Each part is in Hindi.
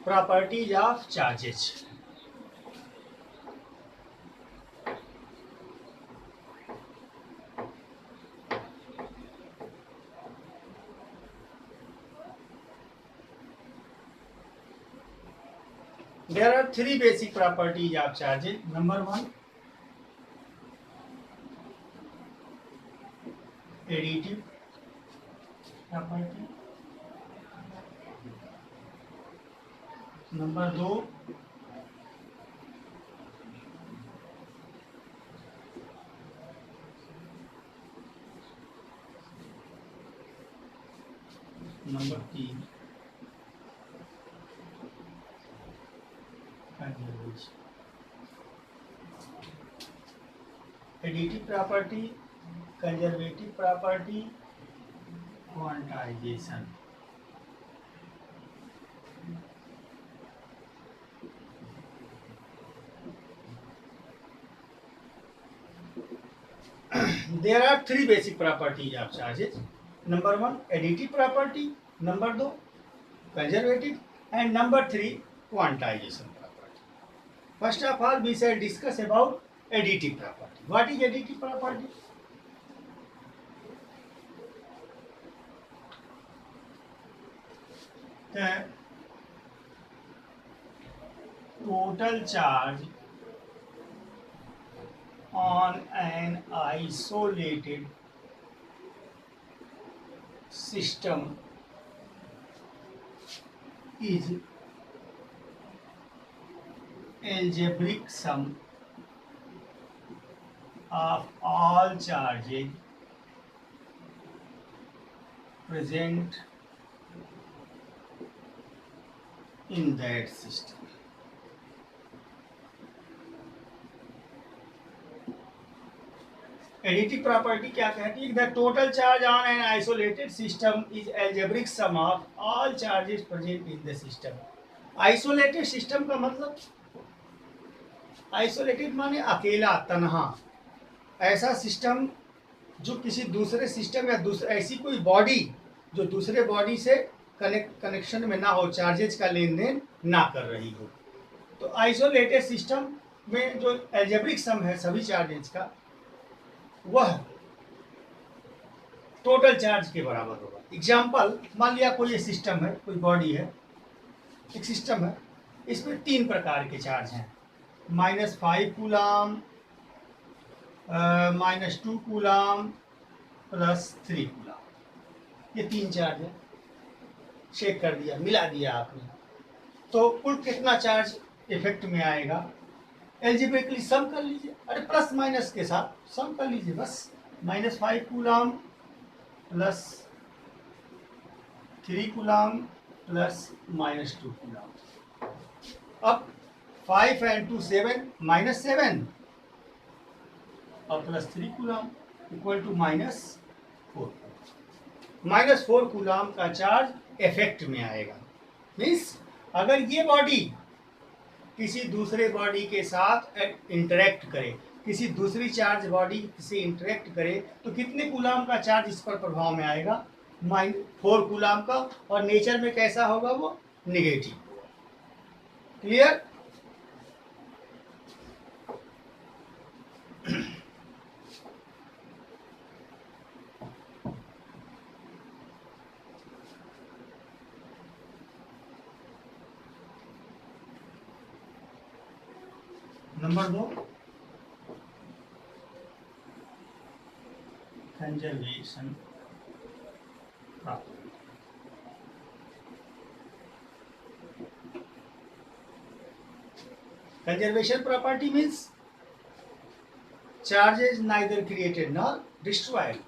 properties of charges. There are three basic properties of charges. Number one, additive property. Number दो, नंबर तीन, conservation. Additive property, conservative property, quantization. There are three basic properties of charges. Number one, additive property. Number two, conservative. And number three, quantization property. First of all, we shall discuss about additive property. What is additive property? The total charge on an isolated system is algebraic sum of all charges present in that system. Additive property क्या कहती है? The total charge on an isolated system is algebraic sum of all charges present in the system. Isolated system का मतलब, आइसोलेटेड माने अकेला, तन्हा. ऐसा सिस्टम जो किसी दूसरे सिस्टम या ऐसी कोई बॉडी जो दूसरे बॉडी से कनेक्शन में ना हो, चार्जेस का लेन देन ना कर रही हो. तो आइसोलेटेड सिस्टम में जो एल्जेब्रिक सम है सभी चार्जेस का, वह टोटल चार्ज के बराबर होगा. एग्जाम्पल, मान लिया कोई सिस्टम है, कोई बॉडी है, एक सिस्टम है, इसमें तीन प्रकार के चार्ज हैं. -5 कूलाम, -2 कूलाम, +3 कूलाम. ये तीन चार्ज है. चेक कर दिया, मिला दिया आपने, तो कुल कितना चार्ज इफेक्ट में आएगा? एल्जेब्रिकली सम कर लीजिए. अरे प्लस माइनस के साथ सम कर लीजिए बस. -5 कूलाम +3 कूलाम +-2 कूलाम. अब 5 and 2 7, -7 और +3 कूलाम इक्वल टू -4. -4 कूलाम का चार्ज इफेक्ट में आएगा. मीन्स अगर ये बॉडी किसी दूसरे बॉडी के साथ इंटरेक्ट करे, किसी दूसरी चार्ज बॉडी से इंटरेक्ट करे, तो कितने कूलाम का चार्ज इस पर प्रभाव में आएगा? -4 कूलाम का. और नेचर में कैसा होगा? वो नेगेटिव होगा. Clear? Number 2, conservation property. Conservation property means charge is neither created nor destroyed.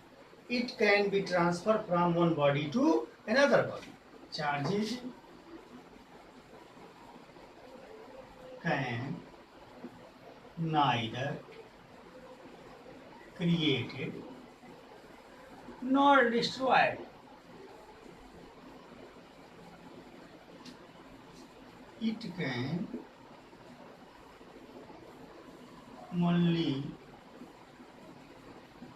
It can be transferred from one body to another body. Charges can neither created nor destroyed. It can only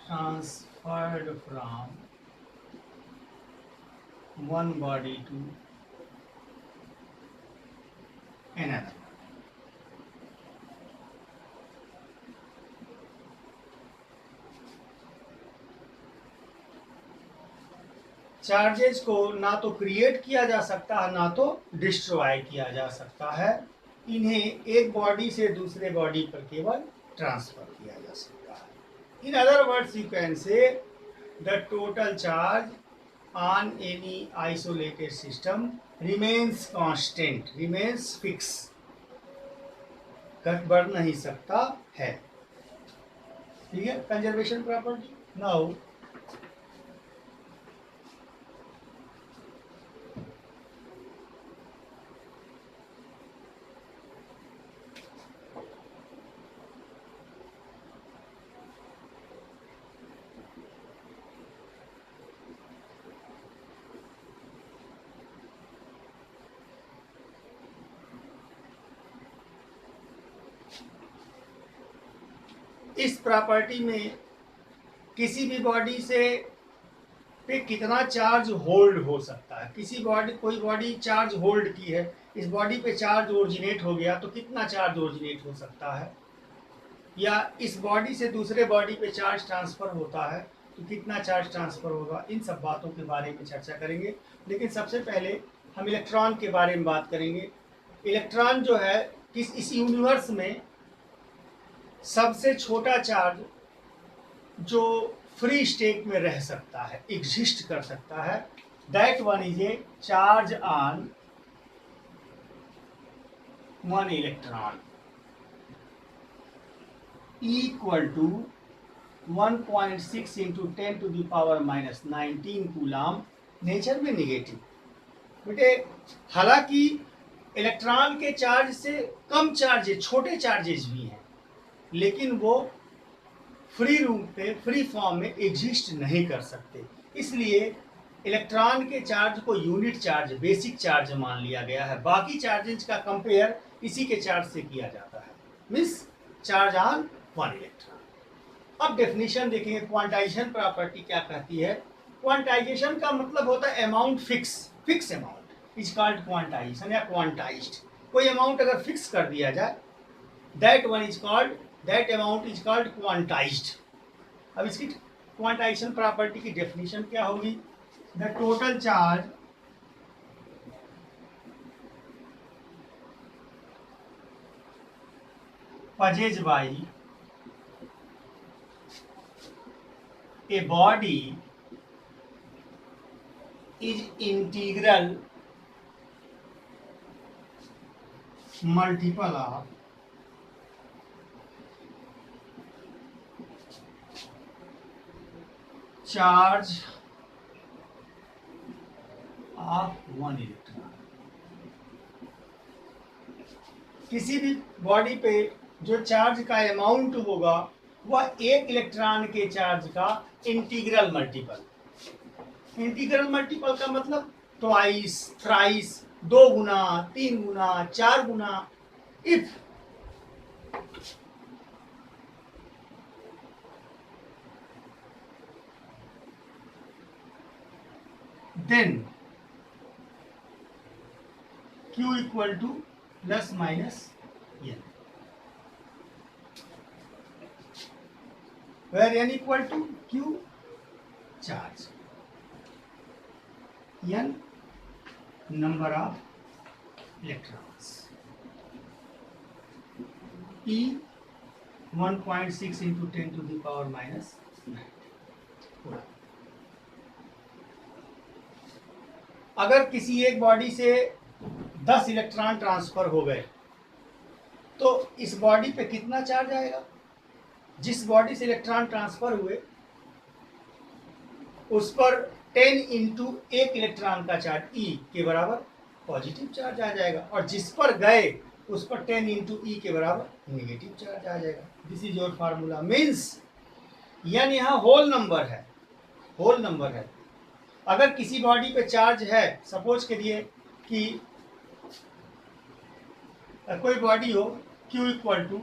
transferred from one body to another. Charges को ना तो क्रिएट किया जा सकता है ना तो डिस्ट्रॉय किया जा सकता है, इन्हें एक बॉडी से दूसरे बॉडी पर केवल ट्रांसफर किया जा सकता है। In other words you can say the total charge on any isolated system remains constant, remains fix, घट बढ़ नहीं सकता है। ठीक है, कंजर्वेशन प्रॉपर्टी। नाउ इस प्रॉपर्टी में किसी भी बॉडी से पे कितना चार्ज होल्ड हो सकता है, किसी बॉडी, कोई बॉडी चार्ज होल्ड की है, इस बॉडी पे चार्ज ओरिजिनेट हो गया तो कितना चार्ज ओरिजिनेट हो सकता है, या इस बॉडी से दूसरे बॉडी पे चार्ज ट्रांसफर होता है तो कितना चार्ज ट्रांसफर होगा। इन सब बातों के बारे में चर्चा करेंगे। लेकिन सबसे पहले हम इलेक्ट्रॉन के बारे में बात करेंगे। इलेक्ट्रॉन जो है इस यूनिवर्स में सबसे छोटा चार्ज जो फ्री स्टेट में रह सकता है, एग्जिस्ट कर सकता है, that one is a charge on one electron equal to 1.6 into 10 to the power minus 19 coulomb. Nature में निगेटिव बेटे, हालांकि इलेक्ट्रॉन के चार्ज से कम चार्जेज, छोटे चार्जेज भी हैं, लेकिन वो फ्री रूप पे, फ्री फॉर्म में एग्जिस्ट नहीं कर सकते। इसलिए इलेक्ट्रॉन के चार्ज को यूनिट चार्ज, बेसिक चार्ज मान लिया गया है। बाकी चार्जेज का कंपेयर इसी के चार्ज से किया जाता है, means charge on one electron. अब डेफिनेशन देखेंगे, क्वांटाइजेशन प्रॉपर्टी क्या कहती है। क्वांटाइजेशन का मतलब होता है amount fix, fix amount is called quantization या क्वांटाइज्ड। कोई अमाउंट अगर फिक्स कर दिया जाए, that one is called, that amount is called quantized. अब इसकी क्वांटाइजेशन प्रॉपर्टी की डेफिनेशन क्या होगी। The total charge possessed by a body is integral multiple of charge of one electron। किसी भी बॉडी पे जो चार्ज का अमाउंट होगा वह एक इलेक्ट्रॉन के चार्ज का इंटीग्रल मल्टीपल। इंटीग्रल मल्टीपल का मतलब ट्वाइस, थ्राइस, 2 गुना, 3 गुना, 4 गुना। If then Q equal to plus minus n, where n equal to Q charge, n number of electrons, E 1.6 into 10 to the power minus 9। अगर किसी एक बॉडी से 10 इलेक्ट्रॉन ट्रांसफर हो गए तो इस बॉडी पे कितना चार्ज आएगा। जिस बॉडी से इलेक्ट्रॉन ट्रांसफर हुए उस पर 10 इंटू एक इलेक्ट्रॉन का चार्ज E के बराबर पॉजिटिव चार्ज आ जाएगा, और जिस पर गए उस पर 10 इंटू E के बराबर नेगेटिव चार्ज आ जाएगा। This is your formula. Means यानी यहाँ होल नंबर है, होल नंबर है। अगर किसी बॉडी पे चार्ज है, सपोज करिए कि कोई बॉडी हो Q equal to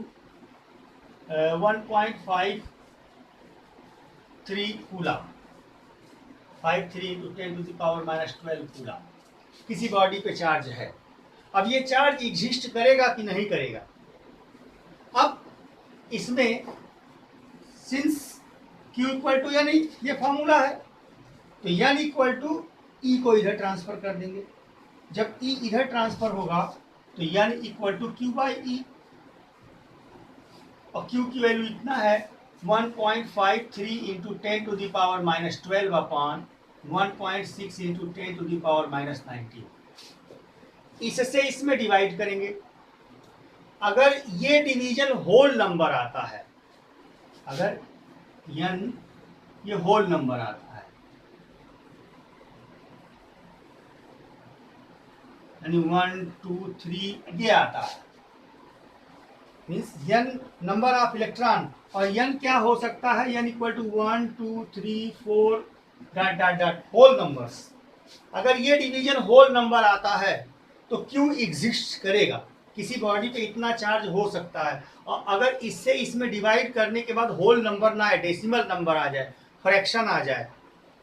1.53 coulomb, 53 into 10 to the power minus 12 coulomb किसी बॉडी पे चार्ज है, अब ये चार्ज एग्जिस्ट करेगा कि नहीं करेगा। अब इसमें सिंस Q इक्वल टू यानी ये फॉर्मूला है, तो n इक्वल टू ई को इधर ट्रांसफर कर देंगे। जब E इधर ट्रांसफर होगा तो n equal to q by e, और Q की वैल्यू इतना है 1.53 into 10 to the power minus 12 upon 1.6 into 10 to the power minus 19। इससे इसमें डिवाइड करेंगे। अगर ये डिवीजन होल नंबर आता है, अगर n ये होल नंबर आता है, यानी 1 2 3 ये आता है, means n number of electron, और n क्या हो सकता है, n equal to 1 2 3 4 dot dot dot whole numbers. अगर ये डिवीजन होल नंबर आता है तो Q एग्जिस्ट करेगा, किसी बॉडी पे इतना चार्ज हो सकता है। और अगर इससे इसमें डिवाइड करने के बाद होल नंबर ना आए, डेसिमल नंबर आ जाए, फ्रैक्शन आ जाए,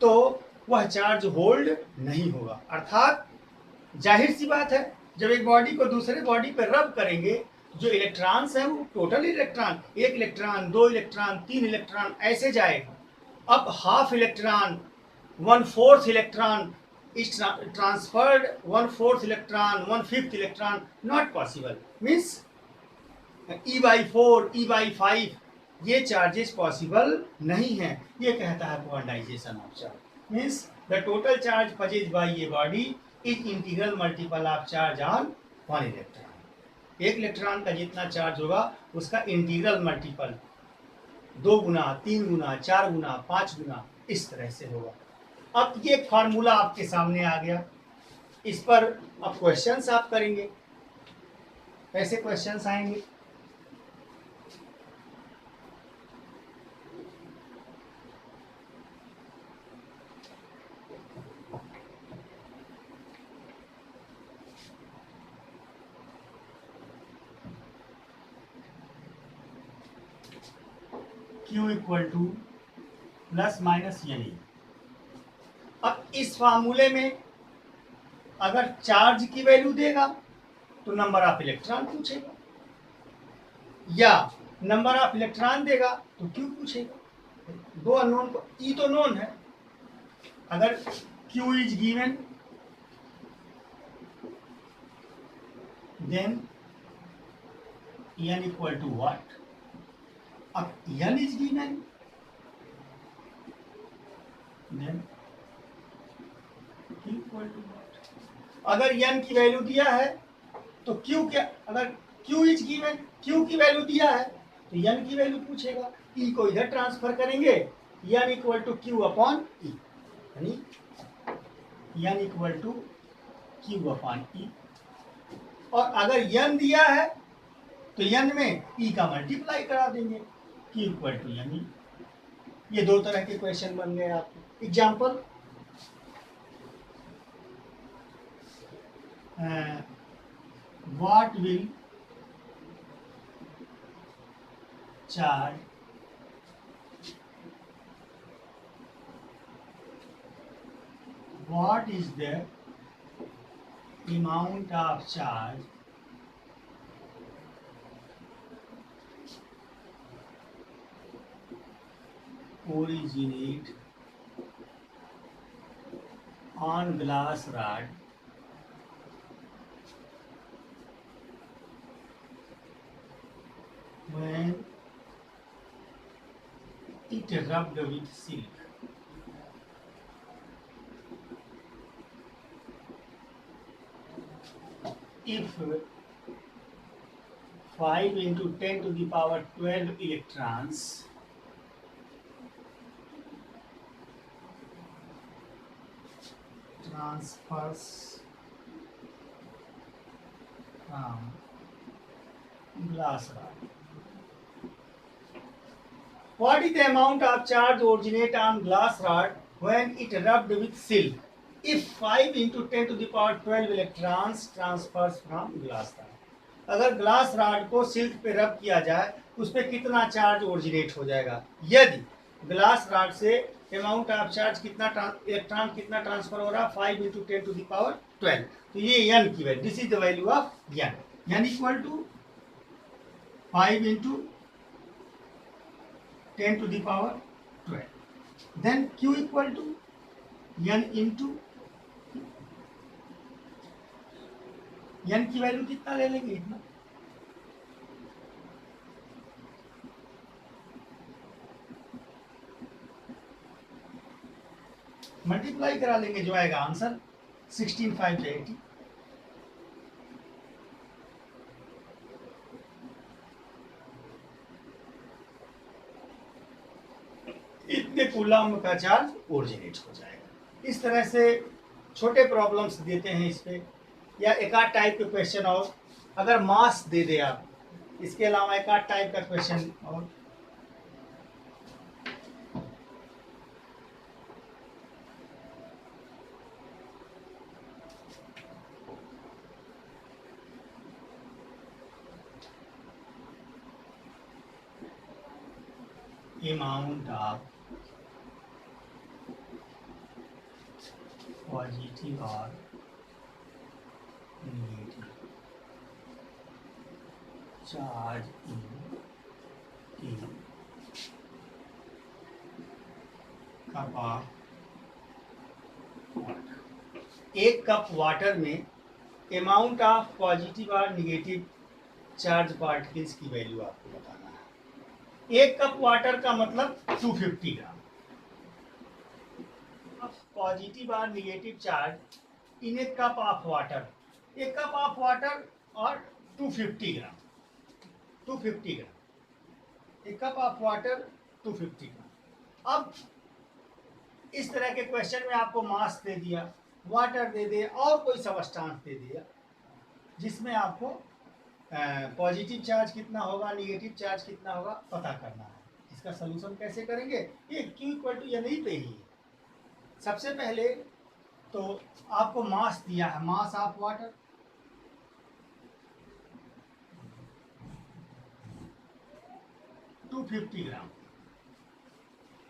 तो वह चार्ज होल्ड नहीं होगा। अर्थात जाहिर सी बात है, जब एक बॉडी को दूसरे बॉडी पर रब करेंगे, जो इलेक्ट्रॉन्स हैं वो total electron, 1 electron 2 electron 3 electron ऐसे जाएगा। अब half electron 1/4 electron is transferred, 1/4 electron 1/5 electron, not possible, means E/4 E/5 ये चार्जेस पॉसिबल नहीं है। ये कहता है quantization of charge, means the total charge possessed by a body is integral multiple of charge on one electron। एक इलेक्ट्रॉन का जितना चार्ज होगा उसका इंटीग्रल मल्टीपल 2 गुना 3 गुना 4 गुना 5 गुना इस तरह से होगा। अब ये फार्मूला आपके सामने आ गया, इस पर अब क्वेश्चंस आप करेंगे। कैसे क्वेश्चंस आएंगे? Q equal to plus minus यानी, अब इस फार्मूले में अगर चार्ज की वैल्यू देगा तो नंबर ऑफ इलेक्ट्रॉन पूछेगा, या नंबर ऑफ इलेक्ट्रॉन देगा तो क्यू पूछेगा। दो अननोन को, ई तो नोन है। अगर q is given then n equal to what. अब n is given then equal to what. अगर n की वैल्यू दिया है तो q क्या, अगर q इज गिवन, q की वैल्यू दिया है तो n की वैल्यू पूछेगा। e को इधर ट्रांसफर करेंगे, n equal to q upon e, यानी n equal to q upon e. और अगर n दिया है तो n में e का मल्टीप्लाई करा देंगे, q इक्वल टू n। ये दो तरह के क्वेश्चन बन गए आपके। Example, what will charge what is the amount of charge originate on glass rod when it rubbed with silk? If 5 into 10 to the power 12 electrons transfers from glass rod, what is the amount of charge originate on glass rod when it rubbed with silk if 5 into 10 to the power 12 electrons transfers from glass rod? अगर ग्लास रॉड को सिल्क पे रब किया जाए उस पर कितना चार्ज ओरिजिनेट हो जाएगा? यदि ग्लास रॉड से अमाउंट ऑफ चार्ज कितना इलेक्ट्रॉन कितना ट्रांसफर हो रहा है 5 इंटू 10⁻12। तो ये n की value, this is the value of n equal to 5 into 10⁻12। Then q equal to n into n की वैल्यू कितना ले लेंगे, इतना। मल्टीप्लाई करा लेंगे, जो आएगा आंसर 16 5 80। इतने कूलम का चार्ज ओरिजिनेट हो जाएगा। इस तरह से छोटे प्रॉब्लम्स देते हैं इस पे, या एक आध टाइप के क्वेश्चन और अगर मास दे दे आप, इसके अलावा एक आध टाइप का क्वेश्चन और। amount of positive or negative charge in a cup of water। एक कप वाटर में अमाउंट ऑफ पॉजिटिव और निगेटिव चार्ज पार्टिकल्स की वैल्यू आपको बताना है। एक कप वाटर का मतलब 250 ग्राम। पॉजिटिव और negative charge in A cup of water, एक कप ऑफ वाटर और 250 ग्राम, 250 ग्राम, एक कप ऑफ वाटर 250 ग्राम। अब इस तरह के क्वेश्चन में आपको मास दे दिया, वाटर दे दे और कोई सबस्टांस दे दिया, जिसमें आपको पॉजिटिव चार्ज कितना होगा, निगेटिव चार्ज कितना होगा पता करना है। इसका सलूशन कैसे करेंगे, ये Q इक्वल टू n ही पे ही है। सबसे पहले तो आपको मास दिया है, मास ऑफ वाटर, टू 250 ग्राम।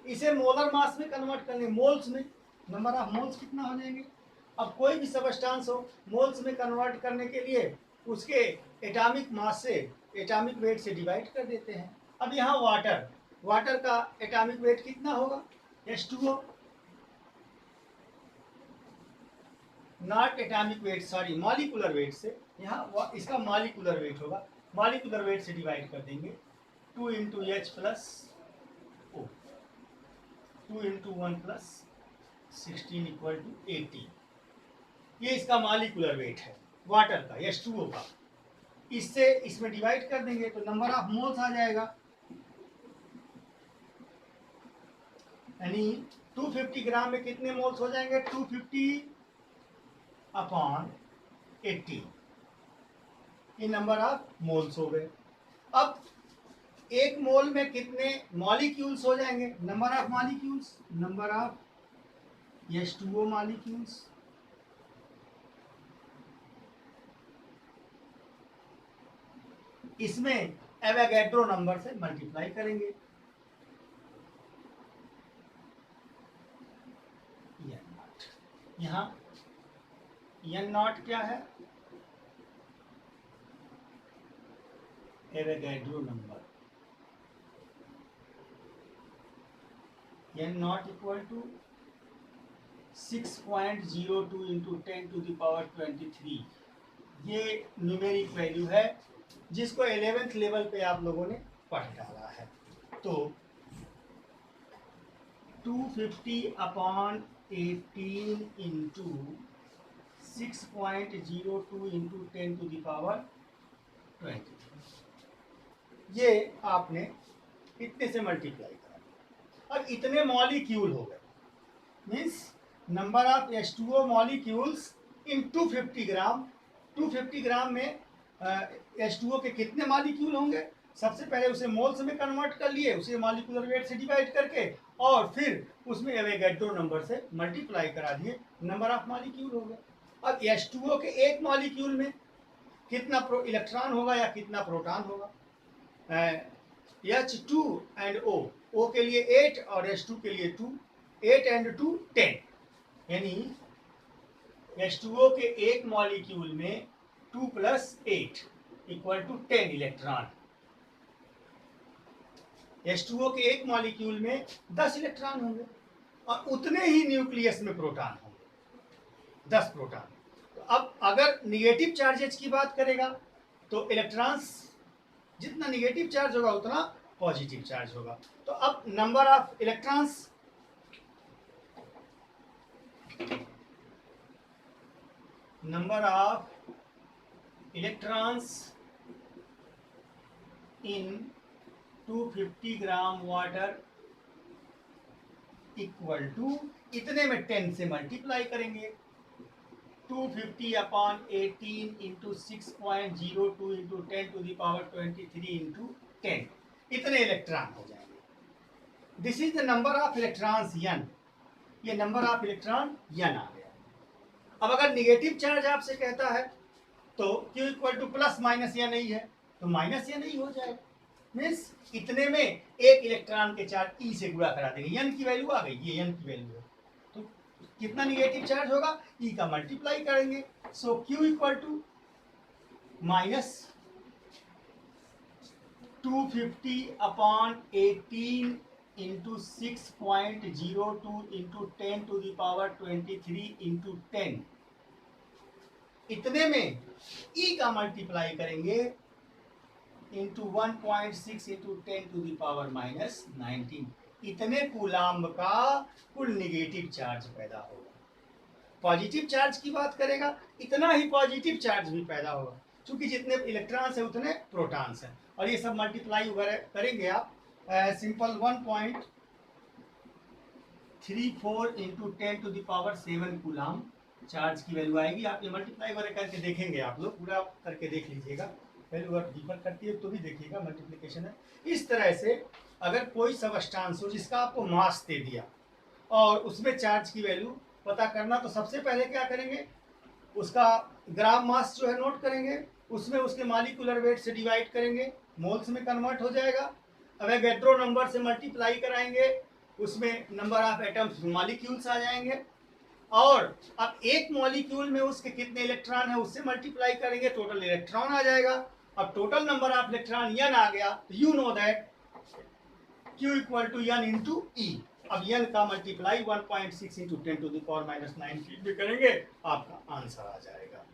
इसे मोलर मास में कन्वर्ट करने, मोल्स में, नंबर ऑफ मोल्स कितना हो जाएंगे। अब कोई भी सबस्टांस हो, मोल्स में कन्वर्ट करने के लिए उसके एटॉमिक मास से, एटॉमिक वेट से डिवाइड कर देते हैं। अब यहाँ वाटर, वाटर का एटॉमिक वेट कितना होगा, H2O, not atomic weight, sorry molecular weight से, यहाँ इसका मॉलिकुलर वेट होगा, मॉलिकुलर वेट से डिवाइड कर देंगे। 2 into H plus O, 2 into 1 plus 16 equal to 80। ये इसका मॉलिकुलर वेट है वाटर का, H2O का। इससे इसमें डिवाइड कर देंगे तो नंबर ऑफ मोल्स आ जाएगा, यानी 250 ग्राम में कितने मोल्स हो जाएंगे, 250 अपॉन 80, ये नंबर ऑफ मोल्स हो गए। अब एक मोल में कितने मॉलिक्यूल्स हो जाएंगे, number of molecules, number of H2O molecules, इसमें एवोगैड्रो नंबर से मल्टीप्लाई करेंगे। यहाँ n नॉट क्या है, Avogadro number, n naught equal to 6.02 into 10⁻23। ये न्यूमेरिक वैल्यू है जिसको 11th लेवल पे आप लोगों ने पढ़ डाला है। तो 250 अपॉन 18 इंटू 6.02 इंटू 10⁻23, ये आपने इतने से मल्टीप्लाई करा। अब इतने मॉलिक्यूल हो गए, means number of H2O molecules in 250 ग्राम। 250 ग्राम में H2O के कितने मॉलिक्यूल होंगे, सबसे पहले उसे मोल्स में कन्वर्ट कर लिए, उसे मॉलिक्यूलर वेट से डिवाइड करके, और फिर उसमें एवोगैड्रो नंबर से मल्टीप्लाई करा दिए, नंबर ऑफ मॉलिक्यूल हो गए। अब H2O के एक मॉलिक्यूल में कितना इलेक्ट्रॉन होगा या कितना प्रोटॉन होगा, H2 एंड O, O के लिए 8 और H2 के लिए 2, 8 एंड 2 10, यानी H2O के एक मॉलिक्यूल में 2 + 8 इक्वल टू 10 इलेक्ट्रॉन। H2O के एक मॉलिक्यूल में 10 इलेक्ट्रॉन होंगे और उतने ही न्यूक्लियस में प्रोटॉन होंगे, 10 प्रोटॉन। तो अब अगर निगेटिव चार्जेज की बात करेगा तो इलेक्ट्रॉन्स जितना निगेटिव चार्ज होगा उतना पॉजिटिव चार्ज होगा। तो अब number of electrons in 250 gram water equal to इतने में 10 से मल्टीप्लाई करेंगे, 250 upon 18 into 6.02 into 10 to the power 23 into 10, इतने इलेक्ट्रॉन हो जाएंगे। This is the number of electrons n, ये नंबर ऑफ इलेक्ट्रॉन n आ गया। अब अगर निगेटिव चार्ज आपसे कहता है तो Q equal to plus minus या नहीं है, तो माइनस या नहीं हो जाएगा, मीन्स इतने में एक इलेक्ट्रॉन के चार्ज E से गुणा करा देंगे, n की वैल्यू आ गई, ये n की वैल्यू है, तो कितना निगेटिव चार्ज होगा, E का मल्टीप्लाई करेंगे। So Q equal to minus 250 upon 18 into 6.02 into 10 to the power 23 into 10, इतने में E का मल्टीप्लाई करेंगे into 1.6 into 10 to the power minus 19, इतने कूलाम्ब का कुल निगेटिव चार्ज पैदा होगा। पॉजिटिव चार्ज की बात करेगा इतना ही पॉजिटिव चार्ज भी पैदा होगा, क्योंकि जितने इलेक्ट्रॉन्स हैं उतने प्रोटॉन्स हैं, और ये सब मल्टीप्लाई वगैरह करेंगे आप, simple 1.34 into 10 to the power 7 coulomb charge की वैल्यू आएगी। आप ये मल्टीप्लाई वगैरह करके देखेंगे, आप लोग पूरा करके देख लीजिएगा, वैल्यू अगर डिफर करती है तो भी देखिएगा, मल्टीप्लिकेशन है। इस तरह से अगर कोई सबस्टांस हो जिसका आपको मास दे दिया और उसमें चार्ज की वैल्यू पता करना, तो सबसे पहले क्या करेंगे, उसका ग्राम मास जो है नोट करेंगे, उसमें उसके मॉलिक्यूलर वेट से डिवाइड करेंगे, मोल्स में कन्वर्ट हो जाएगा। अवोगाड्रो नंबर से मल्टीप्लाई कराएंगे, उसमें नंबर ऑफ एटम्स मॉलिक्यूल्स आ जाएंगे, और अब एक मॉलिक्यूल में उसके कितने इलेक्ट्रॉन है उससे मल्टीप्लाई करेंगे, टोटल इलेक्ट्रॉन आ जाएगा। अब total number of electron n आ गया, तो you know that Q equal to n into E। अब n का multiply 1.6 into 10 to the power minus 9 में करेंगे, आपका आंसर आ जाएगा।